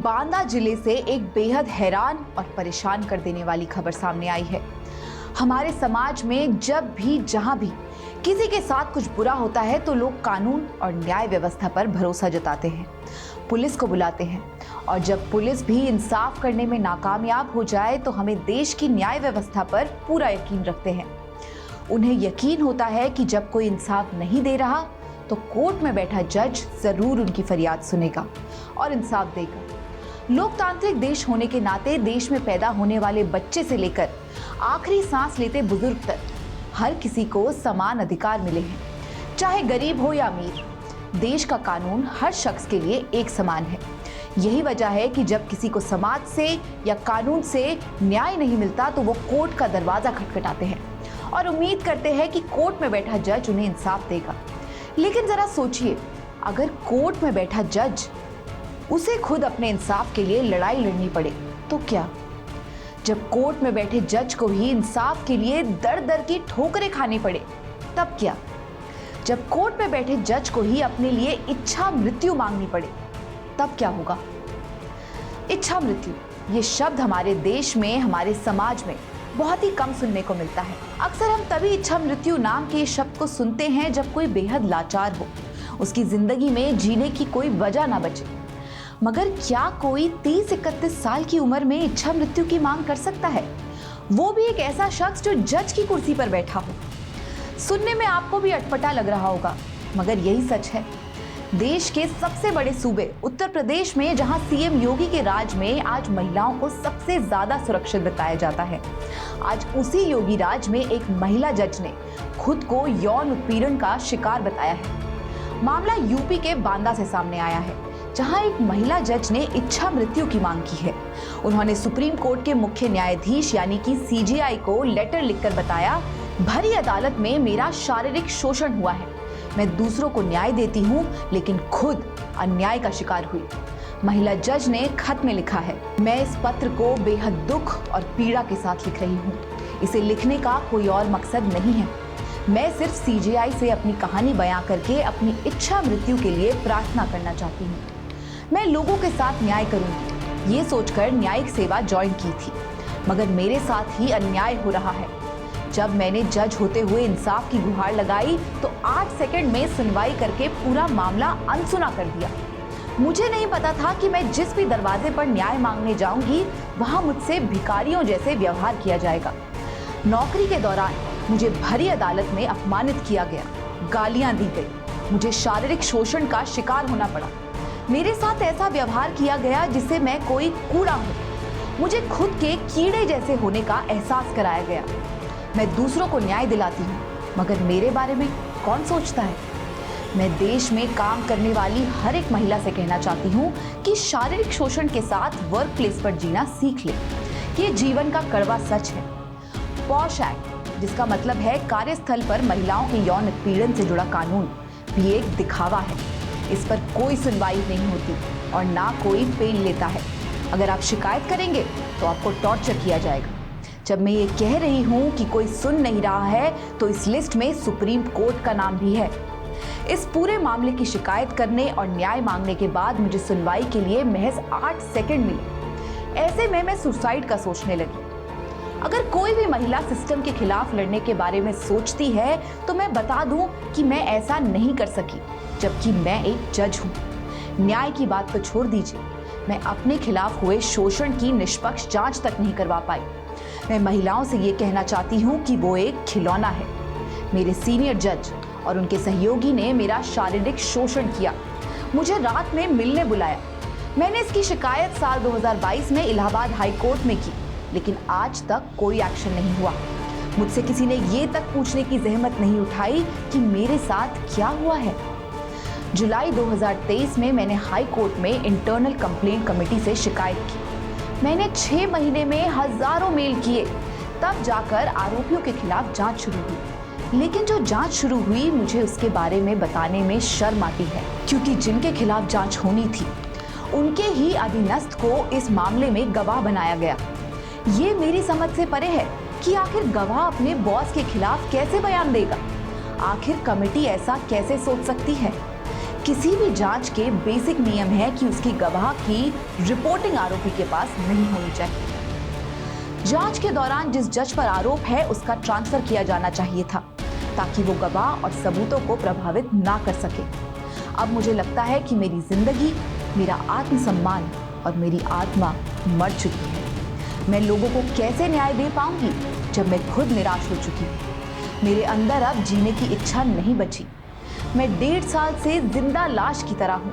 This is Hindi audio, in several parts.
बांदा जिले से एक बेहद हैरान और परेशान कर देने वाली खबर सामने आई है। हमारे समाज में जब भी जहां भी किसी के साथ कुछ बुरा होता है तो लोग कानून और न्याय व्यवस्था पर भरोसा जताते हैं, पुलिस को बुलाते हैं और जब पुलिस भी इंसाफ करने में नाकामयाब हो जाए तो हमें देश की न्याय व्यवस्था पर पूरा यकीन रखते हैं। उन्हें यकीन होता है कि जब कोई इंसाफ नहीं दे रहा तो कोर्ट में बैठा जज जरूर उनकी फरियाद सुनेगा और इंसाफ देगा। लोकतांत्रिक देश होने के नाते देश में पैदा होने वाले बच्चे से लेकर आखिरी सांस लेते बुजुर्ग तक हर किसी को समान अधिकार मिले हैं, चाहे गरीब हो या अमीर। देश का कानून हर शख्स के लिए एक समान है। यही वजह है कि जब किसी को समाज से या कानून से न्याय नहीं मिलता तो वो कोर्ट का दरवाजा खटखटाते हैं और उम्मीद करते हैं कि कोर्ट में बैठा जज उन्हें इंसाफ देगा। लेकिन जरा सोचिए, अगर कोर्ट में बैठा जज उसे खुद अपने इंसाफ के लिए लड़ाई लड़नी पड़े तो क्या? जब कोर्ट में बैठे जज को ही इंसाफ के लिए दर दर की ठोकरें खानी पड़े तब क्या? जब कोर्ट में बैठे जज को ही अपने लिए इच्छा मृत्यु मांगनी पड़े तब क्या होगा? इच्छा मृत्यु, ये शब्द हमारे देश में, हमारे समाज में बहुत ही कम सुनने को मिलता है। अक्सर हम तभी इच्छा मृत्यु नाम के इस शब्द को सुनते हैं जब कोई बेहद लाचार हो, उसकी जिंदगी में जीने की कोई वजह ना बचे। मगर क्या कोई 30-31 साल की उम्र में इच्छा मृत्यु की मांग कर सकता है? वो भी एक ऐसा शख्स जो जज की कुर्सी पर बैठा हो। सुनने में आपको भी अटपटा लग रहा होगा, मगर यही सच है। देश के सबसे बड़े सूबे उत्तर प्रदेश में, जहां सीएम योगी के राज में आज महिलाओं को सबसे ज्यादा सुरक्षित बताया जाता है, आज उसी योगी राज में एक महिला जज ने खुद को यौन उत्पीड़न का शिकार बताया है। मामला यूपी के बांदा से सामने आया है, जहां एक महिला जज ने इच्छा मृत्यु की मांग की है। उन्होंने सुप्रीम कोर्ट के मुख्य न्यायाधीश यानी कि सीजेआई को लेटर लिखकर बताया, भरी अदालत में मेरा शारीरिक शोषण हुआ है। मैं दूसरों को न्याय देती हूँ लेकिन खुद अन्याय का शिकार हुई। महिला जज ने खत में लिखा है, मैं इस पत्र को बेहद दुख और पीड़ा के साथ लिख रही हूँ। इसे लिखने का कोई और मकसद नहीं है। मैं सिर्फ सीजेआई से अपनी कहानी बयां करके अपनी इच्छा मृत्यु के लिए प्रार्थना करना चाहती हूँ। मैं लोगों के साथ न्याय करूंगी, ये सोचकर न्यायिक सेवा ज्वाइन की थी, मगर मेरे साथ ही अन्याय हो रहा है। जब मैंने जज होते हुए इंसाफ की गुहार लगाई तो 8 सेकंड में सुनवाई करके पूरा मामला अनसुना कर दिया। मुझे नहीं पता था कि मैं जिस भी दरवाजे पर न्याय मांगने जाऊंगी वहां मुझसे भिखारियों जैसे व्यवहार किया जाएगा। नौकरी के दौरान मुझे भरी अदालत में अपमानित किया गया, गालियां दी गई, मुझे शारीरिक शोषण का शिकार होना पड़ा। मेरे साथ ऐसा व्यवहार किया गया जिससे मैं कोई कूड़ा हूँ। मुझे खुद के कीड़े जैसे होने का एहसास कराया गया। मैं दूसरों को न्याय दिलाती हूँ, मगर मेरे बारे में कौन सोचता है? मैं देश में काम करने वाली हर एक महिला से कहना चाहती हूँ कि शारीरिक शोषण के साथ वर्क प्लेस पर जीना सीख ले। ये जीवन का कड़वा सच है। पॉश एक्ट, जिसका मतलब है कार्यस्थल पर महिलाओं के यौन उत्पीड़न से जुड़ा कानून, भी एक दिखावा है। इस पर कोई सुनवाई नहीं होती और ना कोई पेन लेता है। अगर आप शिकायत करेंगे तो आपको टॉर्चर किया जाएगा। जब मैं ये कह रही हूँ कि कोई सुन नहीं रहा है तो इस लिस्ट में सुप्रीम कोर्ट का नाम भी है। इस पूरे मामले की शिकायत करने और न्याय मांगने के बाद मुझे सुनवाई के लिए महज 8 सेकंड मिले। ऐसे में मैं सुसाइड का सोचने लगी। अगर कोई भी महिला सिस्टम के खिलाफ लड़ने के बारे में सोचती है तो मैं बता दूं कि मैं ऐसा नहीं कर सकी, जबकि मैं एक जज हूं। न्याय की बात तो छोड़ दीजिए, मैं अपने खिलाफ हुए शोषण की निष्पक्ष जांच तक नहीं करवा पाई। मैं महिलाओं से ये कहना चाहती हूँ कि वो एक खिलौना है। मेरे सीनियर जज और उनके सहयोगी ने मेरा शारीरिक शोषण किया, मुझे रात में मिलने बुलाया। मैंने इसकी शिकायत साल 2022 में इलाहाबाद हाई कोर्ट में की, लेकिन आज तक कोई एक्शन नहीं हुआ। मुझसे किसी ने ये तक पूछने की जहमत नहीं उठाई कि मेरे साथ क्या हुआ है। जुलाई 2023 में मैंने हाई कोर्ट में इंटरनल कंप्लेंट कमेटी से शिकायत की। मैंने 6 महीने में हजारों मेल किए, तब जाकर आरोपियों के खिलाफ जांच शुरू हुई। लेकिन जो जांच शुरू हुई, मुझे उसके बारे में बताने में शर्म आती है, क्योंकि जिनके खिलाफ जांच होनी थी उनके ही अधीनस्थ को इस मामले में गवाह बनाया गया। ये मेरी समझ से परे है कि आखिर गवाह अपने बॉस के खिलाफ कैसे बयान देगा। आखिर कमेटी ऐसा कैसे सोच सकती है? किसी भी जांच के बेसिक नियम है कि उसकी गवाह की रिपोर्टिंग आरोपी के पास नहीं होनी चाहिए। जांच के दौरान जिस जज पर आरोप है उसका ट्रांसफर किया जाना चाहिए था ताकि वो गवाह और सबूतों को प्रभावित ना कर सके। अब मुझे लगता है कि मेरी जिंदगी, मेरा आत्मसम्मान और मेरी आत्मा मर चुकी है। मैं लोगों को कैसे न्याय दे पाऊंगी जब मैं खुद निराश हो चुकी हूँ। मेरे अंदर अब जीने की इच्छा नहीं बची। मैं 1.5 साल से जिंदा लाश की तरह हूँ।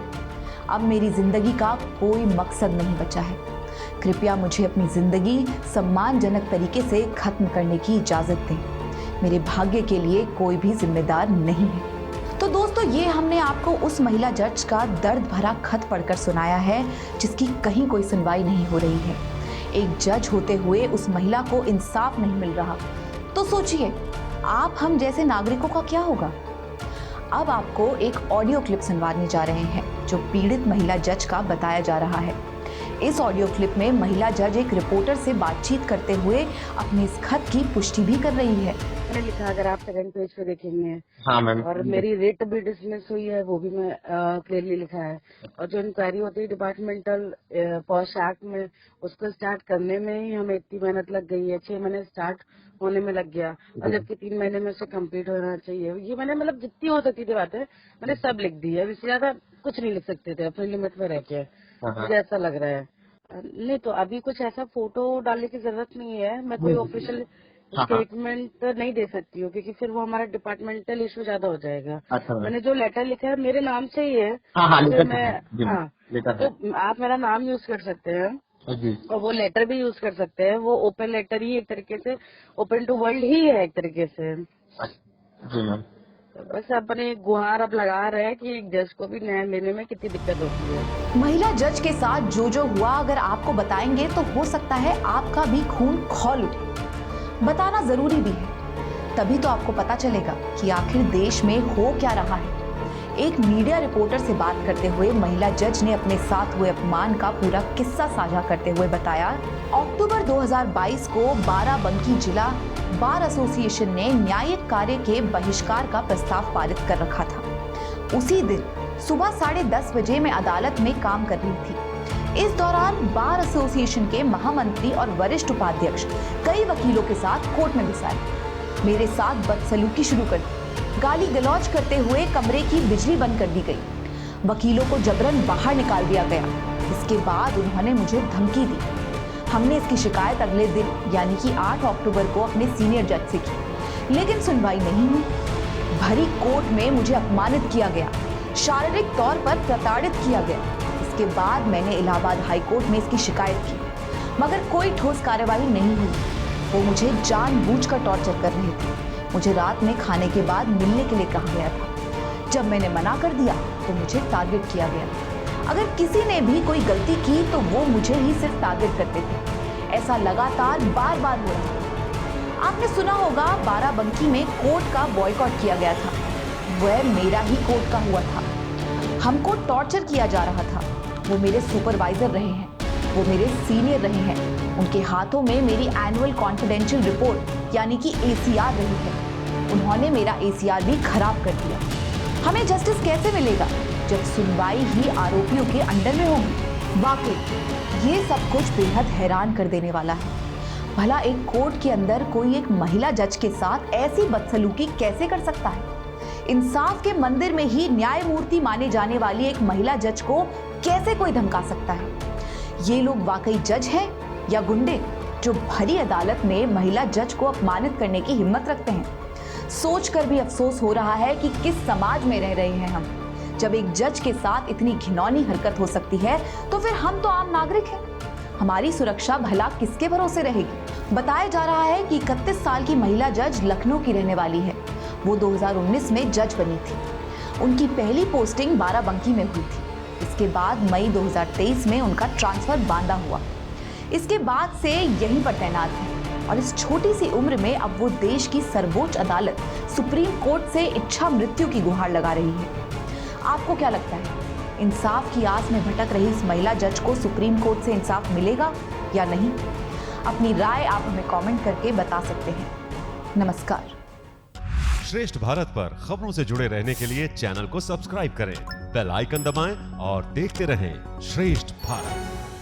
अब मेरी जिंदगी का कोई मकसद नहीं बचा है। कृपया मुझे अपनी जिंदगी सम्मानजनक तरीके से खत्म करने की इजाजत दें। मेरे भाग्य के लिए कोई भी जिम्मेदार नहीं है। तो दोस्तों, ये हमने आपको उस महिला जज का दर्द भरा खत पढ़कर सुनाया है जिसकी कहीं कोई सुनवाई नहीं हो रही है। एक जज होते हुए उस महिला को इंसाफ नहीं मिल रहा। तो सोचिए, आप हम जैसे नागरिकों का क्या होगा। अब आपको एक ऑडियो क्लिप सुनवाने जा रहे हैं जो पीड़ित महिला जज का बताया जा रहा है। इस ऑडियो क्लिप में महिला जज एक रिपोर्टर से बातचीत करते हुए अपने इस खत की पुष्टि भी कर रही है। मैंने लिखा, अगर आप सेकंड पेज पे देखेंगे, हाँ मैम, और मेरी रेट भी डिसमिस हुई है, वो भी मैं क्लियरली लिखा है। और जो इंक्वायरी होती है डिपार्टमेंटल पॉश एक्ट में, उसको स्टार्ट करने में ही हमें इतनी मेहनत लग गई है। 6 महीने स्टार्ट होने में लग गया, और जबकि 3 महीने में उसे कंप्लीट होना चाहिए। ये मैंने मतलब जितनी हो सकती थी बातें मैंने सब लिख दी है। अब इससे ज्यादा कुछ नहीं लिख सकते थे अपनी लिमिट में रह के, मुझे ऐसा लग रहा है। नहीं तो अभी कुछ ऐसा फोटो डालने की जरूरत नहीं है। मैं कोई ऑफिशियल स्टेटमेंट नहीं दे सकती हूँ क्योंकि फिर वो हमारा डिपार्टमेंटल इशू ज्यादा हो जाएगा। अच्छा मैंने जो लेटर लिखा है मेरे नाम से ही है। हाँ, तो लेटर मैं लेटर है तो आप मेरा नाम यूज कर सकते हैं जी। और वो लेटर भी यूज कर सकते हैं। वो ओपन लेटर ही एक तरीके से, ओपन टू वर्ल्ड ही है एक तरीके से। जी मैम, बस अपने गुहार अब लगा रहे हैं कि एक जज को भी न्याय लेने में कितनी दिक्कत होती है। महिला जज के साथ जो हुआ अगर आपको बताएंगे तो हो सकता है आपका भी खून खौल उठे। बताना जरूरी भी है, तभी तो आपको पता चलेगा कि आखिर देश में हो क्या रहा है। एक मीडिया रिपोर्टर से बात करते हुए महिला जज ने अपने साथ हुए अपमान का पूरा किस्सा साझा करते हुए बताया, अक्टूबर 2022 को बाराबंकी जिला बार एसोसिएशन ने न्यायिक कार्य के बहिष्कार का प्रस्ताव पारित कर रखा था। उसी दिन सुबह 10:30 बजे मैं अदालत में काम कर रही थी। इस दौरान बार एसोसिएशन के महामंत्री और वरिष्ठ उपाध्यक्ष कई वकीलों के साथ कोर्ट में घुस आए। मेरे साथ बदसलूकी शुरू कर दी। गाली गलौज करते हुए कमरे की बिजली बंद कर दी गई। वकीलों को जबरन बाहर निकाल दिया गया। इसके बाद उन्होंने मुझे धमकी दी। हमने इसकी शिकायत अगले दिन यानी कि 8 अक्टूबर को अपने सीनियर जज से की, लेकिन सुनवाई नहीं हुई। भरी कोर्ट में मुझे अपमानित किया गया, शारीरिक तौर पर प्रताड़ित किया गया। इसके बाद मैंने इलाहाबाद हाई कोर्ट में इसकी शिकायत की, मगर कोई ठोस कार्यवाही नहीं हुई। वो मुझे जानबूझकर टॉर्चर कर रहे थे। मुझे रात में खाने के बाद मिलने के लिए कहा गया था। जब मैंने मना कर दिया तो मुझे टारगेट किया गया। अगर किसी ने भी कोई गलती की तो वो मुझे ही सिर्फ टारगेट करते थे। ऐसा लगातार बार बार हो रहा। आपने सुना होगा बाराबंकी में कोर्ट का बॉयकॉट किया गया था। वह मेरा ही कोर्ट का हुआ था। हमको टॉर्चर किया जा रहा था। वो मेरे सुपरवाइजर रहे हैं, वो मेरे सीनियर रहे हैं। उनके हाथों में मेरी एनुअल कॉन्फिडेंशियल रिपोर्ट यानी कि ACR रही है। उन्होंने मेरा ACR भी खराब कर दिया। हमें जस्टिस कैसे मिलेगा जब सुनवाई ही आरोपियों के अंडर में होगी। वाकई ये सब कुछ बेहद हैरान कर देने वाला है। भला एक कोर्ट के अंदर कोई एक महिला जज के साथ ऐसी बदसलूकी कैसे कर सकता है? इंसाफ के मंदिर में ही न्यायमूर्ति माने जाने वाली एक महिला जज को कैसे कोई धमका सकता है? ये लोग वाकई जज हैं या गुंडे जो भरी अदालत में महिला जज को अपमानित करने की हिम्मत रखते हैं? सोचकर भी अफसोस हो रहा है कि किस समाज में रह रहे हैं हम। जब एक जज के साथ इतनी घिनौनी हरकत हो सकती है तो फिर हम तो आम नागरिक हैं। हमारी सुरक्षा भला किसके भरोसे रहेगी? बताया जा रहा है कि 31 साल की महिला जज लखनऊ की रहने वाली है। वो 2019 में जज बनी थी। उनकी पहली पोस्टिंग बाराबंकी में हुई थी। इसके बाद मई 2023 में उनका ट्रांसफर बांदा हुआ। इसके बाद से यहीं पर तैनात है और इस छोटी सी उम्र में अब वो देश की सर्वोच्च अदालत सुप्रीम कोर्ट से इच्छा मृत्यु की गुहार लगा रही है। आपको क्या लगता है, इंसाफ की आस में भटक रही इस महिला जज को सुप्रीम कोर्ट से इंसाफ मिलेगा या नहीं? अपनी राय आप हमें कमेंट करके बता सकते हैं। नमस्कार। श्रेष्ठ भारत पर खबरों से जुड़े रहने के लिए चैनल को सब्सक्राइब करें बेल आइकन दबाएं और देखते रहें श्रेष्ठ भारत।